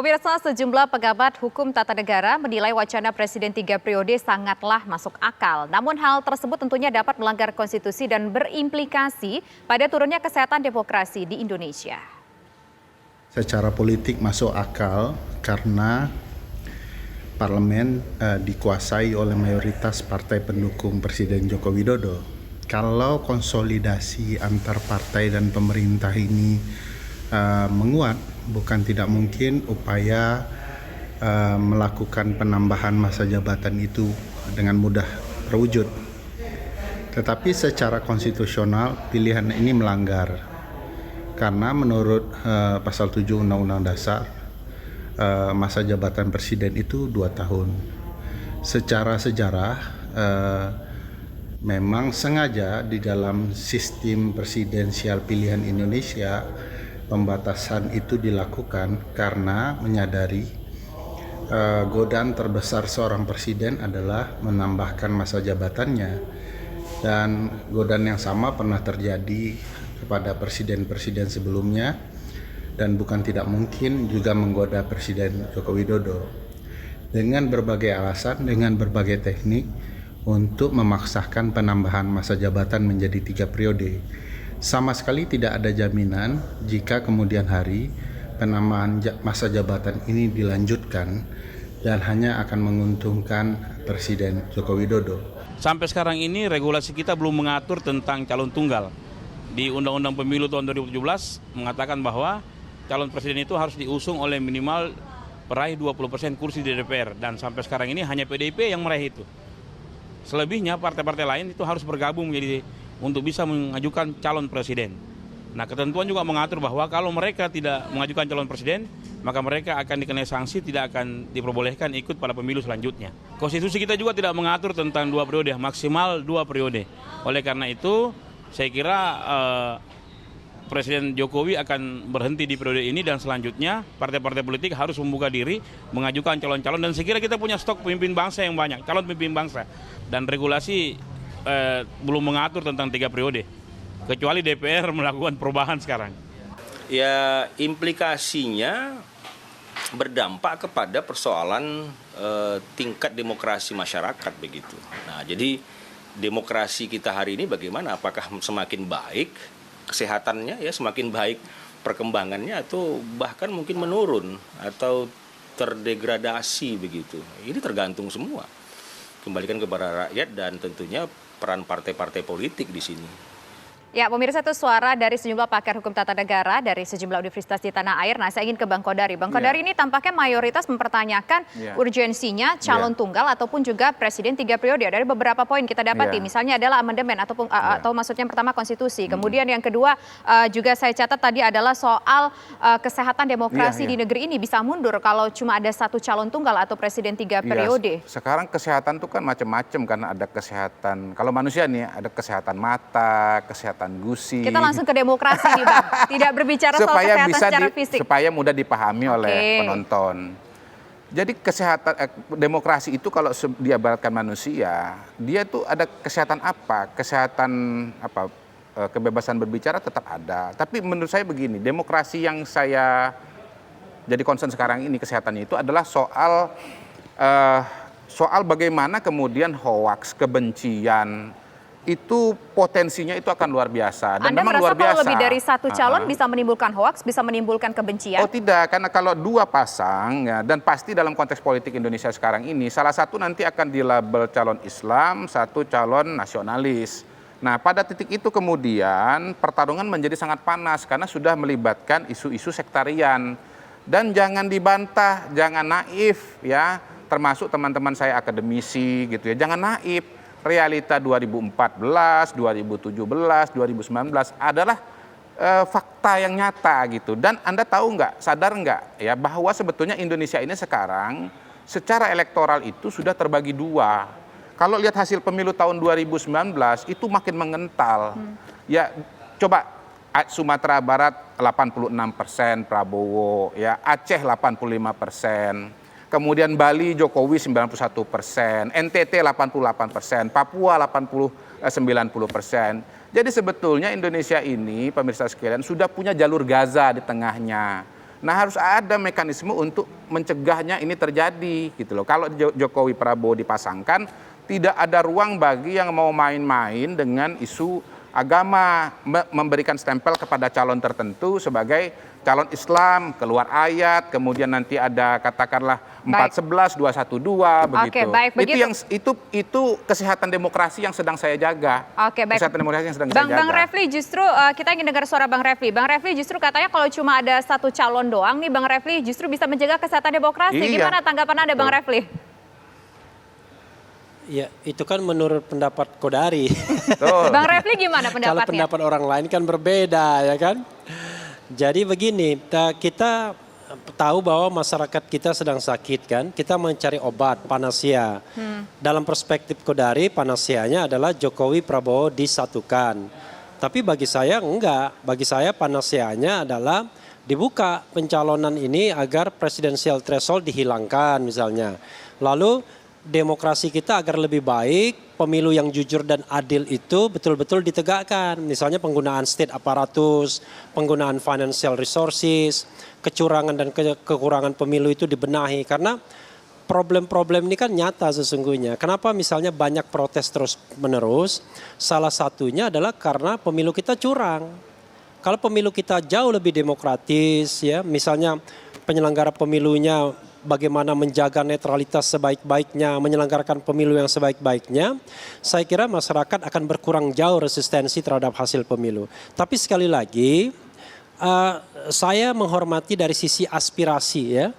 Pemirsa, sejumlah pegabat hukum tata negara menilai wacana Presiden 3 periode sangatlah masuk akal. Namun hal tersebut tentunya dapat melanggar konstitusi dan berimplikasi pada turunnya kesehatan demokrasi di Indonesia. Secara politik masuk akal karena parlemen dikuasai oleh mayoritas partai pendukung Presiden Joko Widodo. Kalau konsolidasi antar partai dan pemerintah ini menguat, bukan tidak mungkin upaya melakukan penambahan masa jabatan itu dengan mudah terwujud. Tetapi secara konstitusional pilihan ini melanggar, karena menurut pasal 7 Undang-Undang Dasar masa jabatan presiden itu 2 tahun. Secara sejarah memang sengaja di dalam sistem presidensial pilihan Indonesia pembatasan itu dilakukan karena menyadari godaan terbesar seorang presiden adalah menambahkan masa jabatannya, dan godaan yang sama pernah terjadi kepada presiden-presiden sebelumnya dan bukan tidak mungkin juga menggoda Presiden Joko Widodo dengan berbagai alasan, dengan berbagai teknik untuk memaksakan penambahan masa jabatan menjadi 3 periode. Sama sekali tidak ada jaminan jika kemudian hari penambahan masa jabatan ini dilanjutkan dan hanya akan menguntungkan Presiden Joko Widodo. Sampai sekarang ini regulasi kita belum mengatur tentang calon tunggal. Di Undang-Undang Pemilu tahun 2017 mengatakan bahwa calon presiden itu harus diusung oleh minimal peraih 20% kursi di DPR, dan sampai sekarang ini hanya PDIP yang meraih itu. Selebihnya partai-partai lain itu harus bergabung menjadi untuk bisa mengajukan calon presiden. Nah, ketentuan juga mengatur bahwa kalau mereka tidak mengajukan calon presiden, maka mereka akan dikenai sanksi, tidak akan diperbolehkan ikut pada pemilu selanjutnya. Konstitusi kita juga tidak mengatur tentang 2 periode, maksimal 2 periode. Oleh karena itu, saya kira Presiden Jokowi akan berhenti di periode ini, dan selanjutnya partai-partai politik harus membuka diri mengajukan calon-calon, dan saya kira kita punya stok pemimpin bangsa yang banyak, calon pemimpin bangsa, dan regulasi belum mengatur tentang 3 periode, kecuali DPR melakukan perubahan sekarang. Ya, implikasinya berdampak kepada persoalan tingkat demokrasi masyarakat begitu. Nah, jadi demokrasi kita hari ini bagaimana? Apakah semakin baik kesehatannya, ya semakin baik perkembangannya, atau bahkan mungkin menurun atau terdegradasi begitu? Ini tergantung semua. Kembalikan kepada rakyat dan tentunya peran partai-partai politik di sini. Ya, pemirsa, itu suara dari sejumlah pakar hukum tata negara dari sejumlah universitas di tanah air. Nah, saya ingin ke Bang Kodari. Bang Kodari, ini tampaknya mayoritas mempertanyakan urgensinya calon tunggal ataupun juga presiden 3 periode. Dari beberapa poin kita dapati, misalnya adalah amandemen atau maksudnya yang pertama konstitusi. Kemudian yang kedua juga saya catat tadi adalah soal kesehatan demokrasi di negeri ini bisa mundur kalau cuma ada 1 calon tunggal atau presiden 3 periode. Sekarang kesehatan itu kan macam-macam, karena ada kesehatan, kalau manusia nih ada kesehatan mata, kesehatan gusi. Kita langsung ke demokrasi nih, Bang. Tidak berbicara soal kesehatan secara fisik. Supaya mudah dipahami oleh penonton. Jadi kesehatan demokrasi itu kalau diibaratkan manusia, dia tuh ada kesehatan apa? Kesehatan apa? Kebebasan berbicara tetap ada. Tapi menurut saya begini, demokrasi yang saya jadi concern sekarang ini kesehatannya itu adalah soal bagaimana kemudian hoaks, kebencian itu potensinya itu akan luar biasa. Dan Anda memang merasa luar biasa. Kalau lebih dari 1 calon bisa menimbulkan hoaks, bisa menimbulkan kebencian? Oh tidak, karena kalau 2 pasang, ya, dan pasti dalam konteks politik Indonesia sekarang ini, salah satu nanti akan dilabel calon Islam, 1 calon nasionalis. Nah, pada titik itu kemudian pertarungan menjadi sangat panas karena sudah melibatkan isu-isu sektarian. Dan jangan dibantah, jangan naif, ya, termasuk teman-teman saya akademisi gitu ya, jangan naif. Realita 2014, 2017, 2019 adalah fakta yang nyata gitu. Dan Anda tahu nggak, sadar nggak ya bahwa sebetulnya Indonesia ini sekarang secara elektoral itu sudah terbagi 2. Kalau lihat hasil pemilu tahun 2019 itu makin mengental. Ya coba Sumatera Barat 86% Prabowo, ya Aceh 85%. Kemudian Bali Jokowi 91%, NTT 88%, Papua 90% Jadi sebetulnya Indonesia ini, pemirsa sekalian, sudah punya jalur Gaza di tengahnya. Nah, harus ada mekanisme untuk mencegahnya ini terjadi gitu loh. Kalau Jokowi Prabowo dipasangkan, tidak ada ruang bagi yang mau main-main dengan isu agama, memberikan stempel kepada calon tertentu sebagai calon Islam, keluar ayat, kemudian nanti ada katakanlah 411, 212 begitu. Oke, baik, itu kesehatan demokrasi yang sedang saya jaga. Oke, baik. Kesehatan demokrasi yang sedang saya jaga. Bang Refli, justru kita ingin dengar suara Bang Refli. Bang Refli justru katanya kalau cuma ada satu calon doang nih Bang Refli justru bisa menjaga kesehatan demokrasi. Iya. Gimana tanggapan Anda Bang Refli? Ya, itu kan menurut pendapat Kodari. Bang Refli gimana pendapatnya? Kalau pendapat orang lain kan berbeda, ya kan? Jadi begini, kita tahu bahwa masyarakat kita sedang sakit kan, kita mencari obat panacea. Dalam perspektif Kodari, panaceanya adalah Jokowi Prabowo disatukan. Tapi bagi saya enggak, bagi saya panaceanya adalah dibuka pencalonan ini agar presidensial threshold dihilangkan misalnya. Lalu demokrasi kita agar lebih baik, pemilu yang jujur dan adil itu betul-betul ditegakkan. Misalnya penggunaan state apparatus, penggunaan financial resources, kecurangan dan kekurangan pemilu itu dibenahi. Karena problem-problem ini kan nyata sesungguhnya. Kenapa misalnya banyak protes terus menerus? Salah satunya adalah karena pemilu kita curang. Kalau pemilu kita jauh lebih demokratis, ya, misalnya penyelenggara pemilunya bagaimana menjaga netralitas sebaik-baiknya, menyelenggarakan pemilu yang sebaik-baiknya, saya kira masyarakat akan berkurang jauh resistensi terhadap hasil pemilu. Tapi sekali lagi, saya menghormati dari sisi aspirasi ya,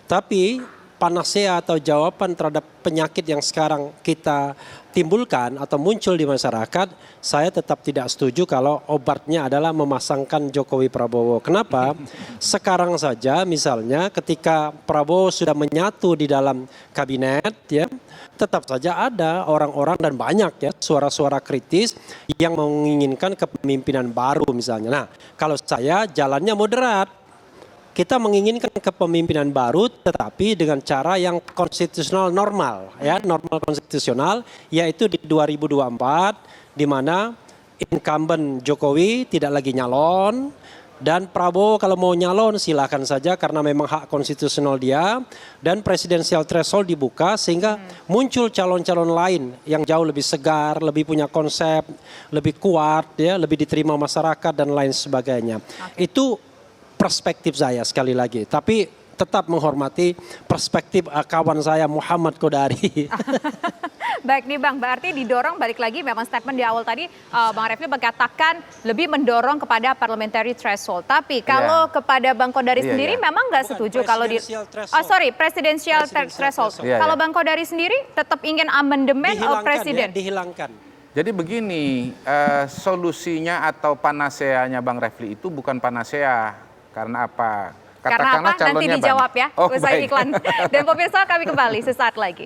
tapi panacea atau jawaban terhadap penyakit yang sekarang kita timbulkan atau muncul di masyarakat, saya tetap tidak setuju kalau obatnya adalah memasangkan Jokowi Prabowo. Kenapa? Sekarang saja misalnya ketika Prabowo sudah menyatu di dalam kabinet ya, tetap saja ada orang-orang dan banyak ya suara-suara kritis yang menginginkan kepemimpinan baru misalnya. Nah, kalau saya jalannya moderat. Kita menginginkan kepemimpinan baru tetapi dengan cara yang konstitusional normal ya, normal konstitusional, yaitu di 2024 di mana incumbent Jokowi tidak lagi nyalon dan Prabowo kalau mau nyalon silakan saja karena memang hak konstitusional dia, dan presidensial threshold dibuka sehingga muncul calon-calon lain yang jauh lebih segar, lebih punya konsep, lebih kuat ya, lebih diterima masyarakat dan lain sebagainya. Itu perspektif saya sekali lagi, tapi tetap menghormati perspektif kawan saya Muhammad Kodari. Baik nih Bang, berarti didorong balik lagi memang statement di awal tadi Bang Refli mengatakan lebih mendorong kepada parliamentary threshold. Tapi kalau kepada Bang Kodari sendiri memang nggak setuju kalau di presidential threshold. Kalau Bang Kodari sendiri tetap ingin amandemen presiden dihilangkan. Jadi begini, solusinya atau panaceanya Bang Refli itu bukan panacea. Karena apa? Karena apa? Nanti dijawab ya, usai iklan. Dan pemirsa kami kembali sesaat lagi.